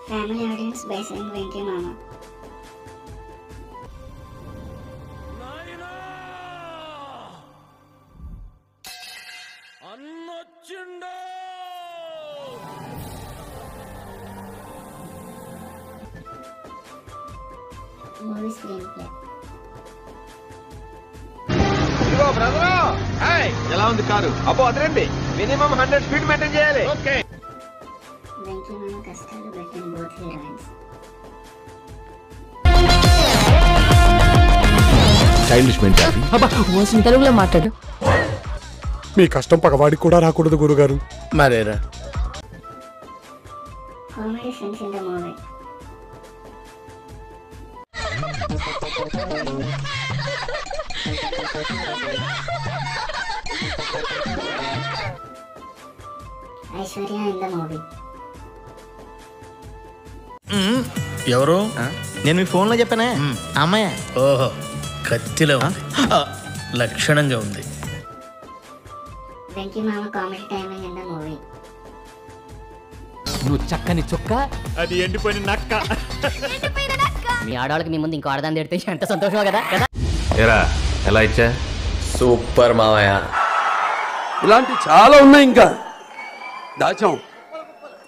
Family audience by saying Venky Mama. Movie screenplay. ఇదిగో brother, hi, ఎలా ఉంది car? అబ్బో అదేంటి, మినిమం 100 స్పీడ్ మెయింటైన్ చేయాలి. ఓకే. Venky Mama కష్టాలు పెట్టిన both heroines. Childish mentality. అబ్బా ఓసిన తెలుగులో మాట్లాడు. మీ కష్టం పగవాడికి కూడా రాకూడదు గురుగారు. మరేరా Comedy scenes in the movie. Aishwarya in the movie. ఎవరు? నేను మీ ఫోన్లో చెప్పానే అమ్మాయి. ఓహో, కత్తిలో ఉంది. లక్షణంగా ఉంది. Venky Mama comedy timing in the movie. నువ్వు చక్కని చుక్క, అది ఎండిపోయిన నక్క. మీ ఆడవాళ్ళకి మీ ముందు ఇంకో ఆడదాన్ని తిడితే ఎంత సంతోషమో కదా కదా. ఎరా ఎలా ఇచ్చా? సూపర్ మామయ్య. ఇలాంటి చాలా ఉన్నాయి, ఇంకా దాచాం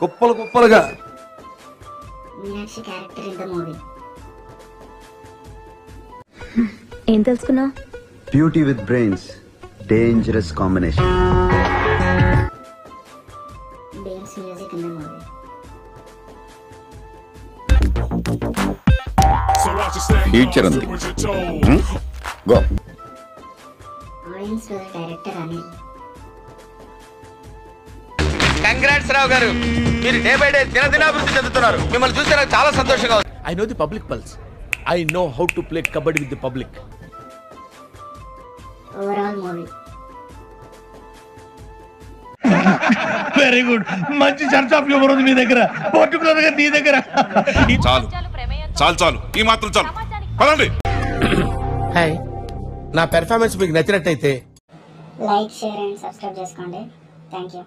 కుప్పలు కుప్పలుగా. Meenakshi character in the movie. ఏం తెలుసుకున్నావు? Beauty with brains, dangerous combination. Beans music in the movie. Future ఉంది. Go. Audience to the director Anil. Congrats Rao garu, మీరు డే బై డే దినదినాభివృద్ధి చెందుతున్నారు. మిమ్మల్ని చూస్తే నాకు చాలా సంతోషంగా ఉంది. I know the public pulse. I know how to play kabaddi with the public. Overall movie. Very good. మంచి చర్చ్ ఆఫ్ హ్యూమర్ ఉంది మీ దగ్గర, పర్టికులర్ గా నీ దగ్గర. చాలు చాలు చాలు, ఈ మాత్రం చాలు, పదండి. హాయ్, నా పెర్ఫార్మెన్స్ మీకు నచ్చినట్టయితే Like, share and subscribe చేసుకోండి. Thank you.